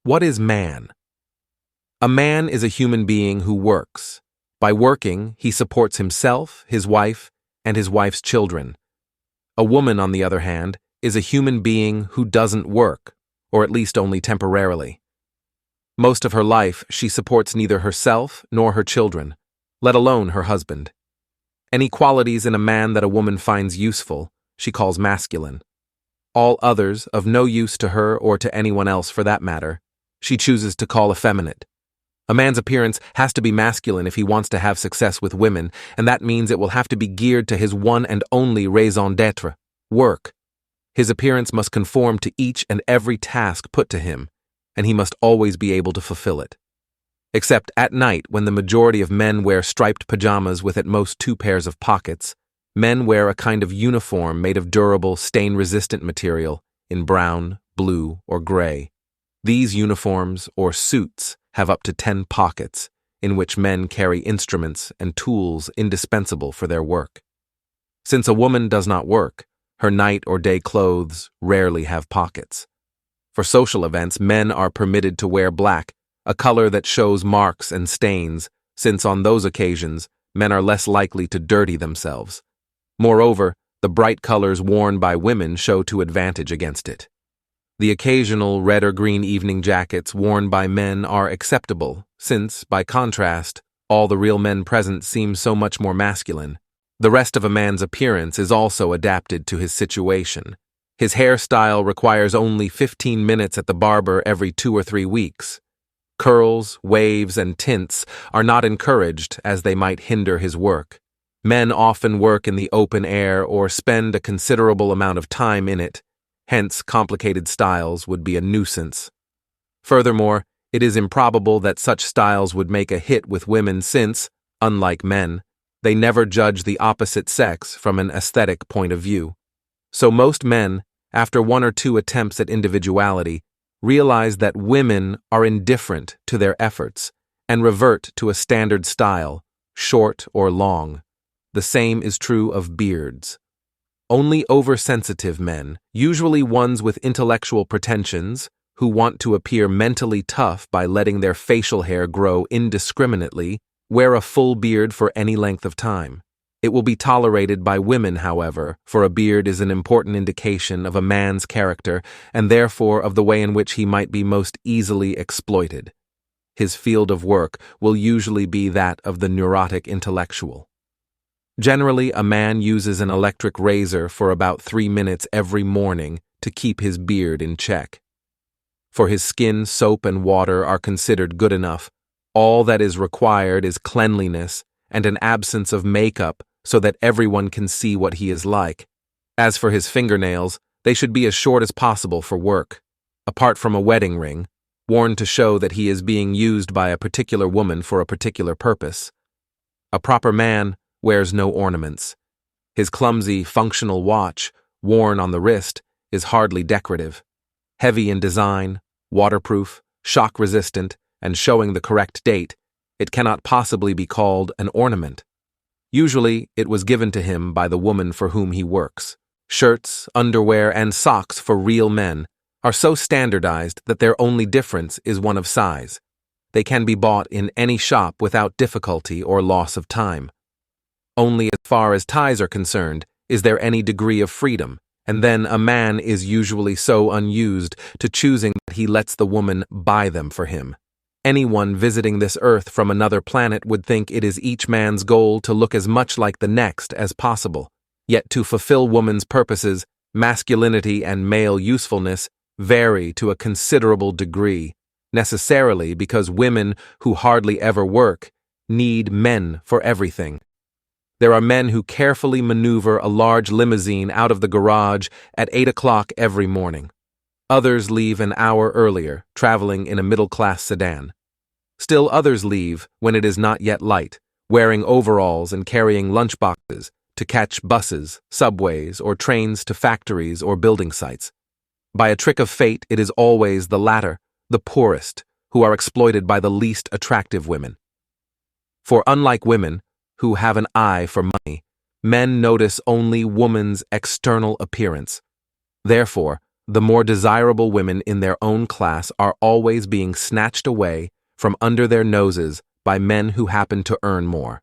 What is man? A man is a human being who works. By working, he supports himself, his wife, and his wife's children. A woman, on the other hand, is a human being who doesn't work, or at least only temporarily. Most of her life, she supports neither herself nor her children, let alone her husband. Any qualities in a man that a woman finds useful, she calls masculine. All others, of no use to her or to anyone else for that matter, she chooses to call effeminate. A man's appearance has to be masculine if he wants to have success with women, and that means it will have to be geared to his one and only raison d'etre, work. His appearance must conform to each and every task put to him, and he must always be able to fulfill it. Except at night, when the majority of men wear striped pajamas with at most 2 pairs of pockets, men wear a kind of uniform made of durable, stain-resistant material in brown, blue, or gray. These uniforms, or suits, have up to 10 pockets, in which men carry instruments and tools indispensable for their work. Since a woman does not work, her night or day clothes rarely have pockets. For social events, men are permitted to wear black, a color that shows marks and stains, since on those occasions, men are less likely to dirty themselves. Moreover, the bright colors worn by women show to advantage against it. The occasional red or green evening jackets worn by men are acceptable, since, by contrast, all the real men present seem so much more masculine. The rest of a man's appearance is also adapted to his situation. His hairstyle requires only 15 minutes at the barber every 2 or 3 weeks. Curls, waves, and tints are not encouraged, as they might hinder his work. Men often work in the open air or spend a considerable amount of time in it. Hence, complicated styles would be a nuisance. Furthermore, it is improbable that such styles would make a hit with women since, unlike men, they never judge the opposite sex from an aesthetic point of view. So most men, after 1 or 2 attempts at individuality, realize that women are indifferent to their efforts and revert to a standard style, short or long. The same is true of beards. Only oversensitive men, usually ones with intellectual pretensions, who want to appear mentally tough by letting their facial hair grow indiscriminately, wear a full beard for any length of time. It will be tolerated by women, however, for a beard is an important indication of a man's character and therefore of the way in which he might be most easily exploited. His field of work will usually be that of the neurotic intellectual. Generally, a man uses an electric razor for about 3 minutes every morning to keep his beard in check. For his skin, soap and water are considered good enough. All that is required is cleanliness and an absence of makeup so that everyone can see what he is like. As for his fingernails, they should be as short as possible for work, apart from a wedding ring, worn to show that he is being used by a particular woman for a particular purpose. A proper man wears no ornaments. His clumsy, functional watch, worn on the wrist, is hardly decorative. Heavy in design, waterproof, shock-resistant, and showing the correct date, it cannot possibly be called an ornament. Usually, it was given to him by the woman for whom he works. Shirts, underwear, and socks for real men are so standardized that their only difference is one of size. They can be bought in any shop without difficulty or loss of time. Only as far as ties are concerned is there any degree of freedom, and then a man is usually so unused to choosing that he lets the woman buy them for him. Anyone visiting this earth from another planet would think it is each man's goal to look as much like the next as possible. Yet to fulfill woman's purposes, masculinity and male usefulness vary to a considerable degree, necessarily because women who hardly ever work need men for everything. There are men who carefully maneuver a large limousine out of the garage at 8 o'clock every morning. Others leave an hour earlier, traveling in a middle-class sedan. Still others leave when it is not yet light, wearing overalls and carrying lunchboxes to catch buses, subways, or trains to factories or building sites. By a trick of fate, it is always the latter, the poorest, who are exploited by the least attractive women. For unlike women, who have an eye for money, men notice only woman's external appearance. Therefore, the more desirable women in their own class are always being snatched away from under their noses by men who happen to earn more.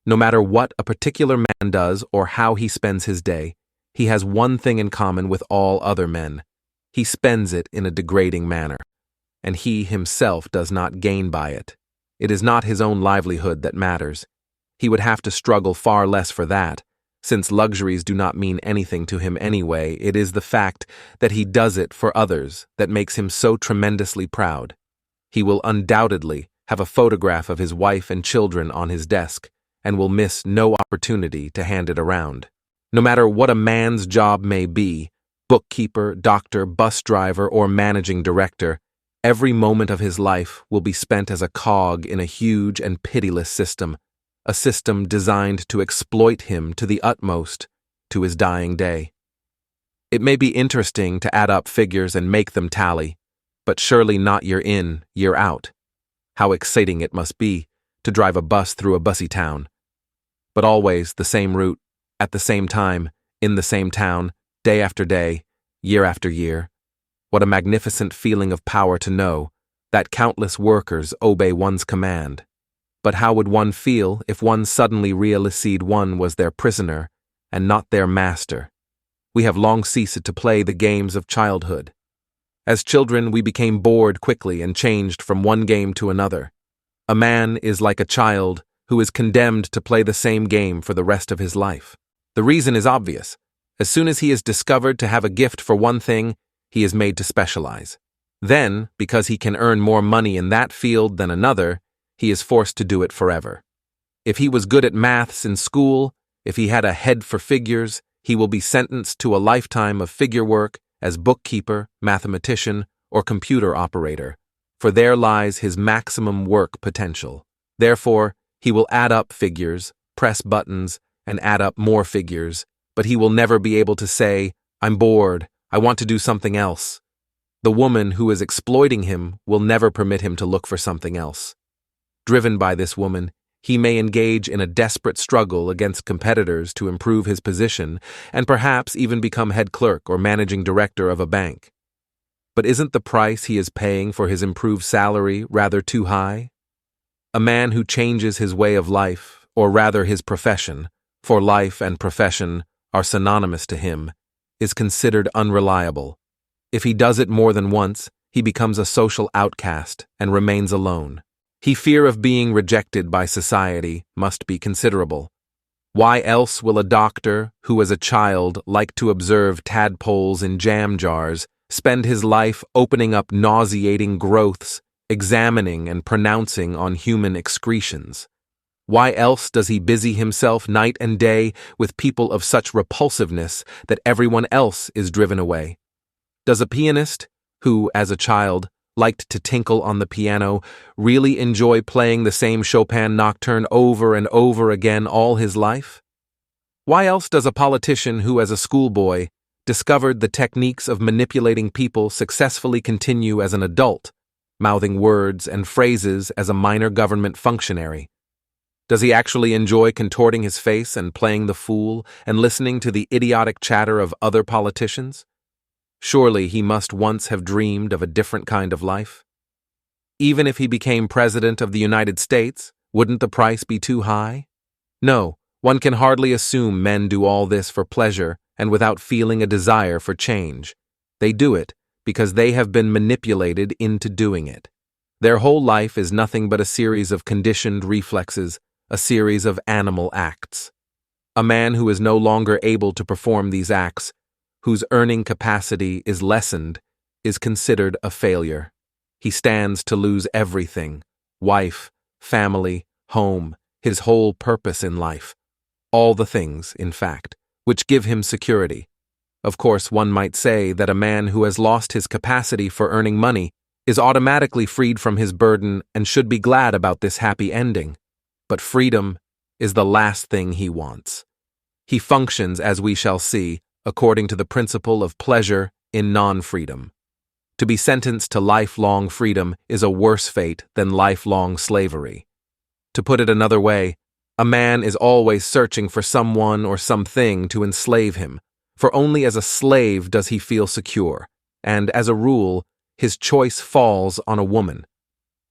No matter what a particular man does or how he spends his day, he has one thing in common with all other men. He spends it in a degrading manner, and he himself does not gain by it. It is not his own livelihood that matters. He would have to struggle far less for that. Since luxuries do not mean anything to him anyway, it is the fact that he does it for others that makes him so tremendously proud. He will undoubtedly have a photograph of his wife and children on his desk, and will miss no opportunity to hand it around. No matter what a man's job may be, bookkeeper, doctor, bus driver, or managing director, every moment of his life will be spent as a cog in a huge and pitiless system, a system designed to exploit him to the utmost, to his dying day. It may be interesting to add up figures and make them tally, but surely not year in, year out. How exciting it must be to drive a bus through a bussy town. But always the same route, at the same time, in the same town, day after day, year after year. What a magnificent feeling of power to know that countless workers obey one's command. But how would one feel if one suddenly realized one was their prisoner and not their master? We have long ceased to play the games of childhood. As children, we became bored quickly and changed from one game to another. A man is like a child who is condemned to play the same game for the rest of his life. The reason is obvious. As soon as he is discovered to have a gift for one thing, he is made to specialize. Then, because he can earn more money in that field than another, he is forced to do it forever. If he was good at maths in school, if he had a head for figures, he will be sentenced to a lifetime of figure work as bookkeeper, mathematician, or computer operator, for there lies his maximum work potential. Therefore, he will add up figures, press buttons, and add up more figures, but he will never be able to say, "I'm bored, I want to do something else." The woman who is exploiting him will never permit him to look for something else. Driven by this woman, he may engage in a desperate struggle against competitors to improve his position and perhaps even become head clerk or managing director of a bank. But isn't the price he is paying for his improved salary rather too high? A man who changes his way of life, or rather his profession, for life and profession are synonymous to him, is considered unreliable. If he does it more than once, he becomes a social outcast and remains alone. His fear of being rejected by society must be considerable. Why else will a doctor, who as a child liked to observe tadpoles in jam jars, spend his life opening up nauseating growths, examining and pronouncing on human excretions? Why else does he busy himself night and day with people of such repulsiveness that everyone else is driven away? Does a pianist, who, as a child, liked to tinkle on the piano, really enjoy playing the same Chopin nocturne over and over again all his life? Why else does a politician who, as a schoolboy, discovered the techniques of manipulating people successfully continue as an adult, mouthing words and phrases as a minor government functionary? Does he actually enjoy contorting his face and playing the fool and listening to the idiotic chatter of other politicians? Surely he must once have dreamed of a different kind of life. Even if he became president of the United States, wouldn't the price be too high? No, one can hardly assume men do all this for pleasure and without feeling a desire for change. They do it because they have been manipulated into doing it. Their whole life is nothing but a series of conditioned reflexes, a series of animal acts. A man who is no longer able to perform these acts, whose earning capacity is lessened, is considered a failure. He stands to lose everything: wife, family, home, his whole purpose in life. All the things, in fact, which give him security. Of course, one might say that a man who has lost his capacity for earning money is automatically freed from his burden and should be glad about this happy ending. But freedom is the last thing he wants. He functions, as we shall see, according to the principle of pleasure in non-freedom. To be sentenced to lifelong freedom is a worse fate than lifelong slavery. To put it another way, a man is always searching for someone or something to enslave him, for only as a slave does he feel secure. and, as a rule, his choice falls on a woman.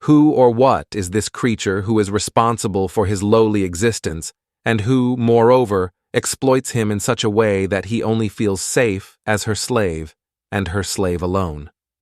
Who or what is this creature who is responsible for his lowly existence, and who, moreover, exploits him in such a way that he only feels safe as her slave, and her slave alone?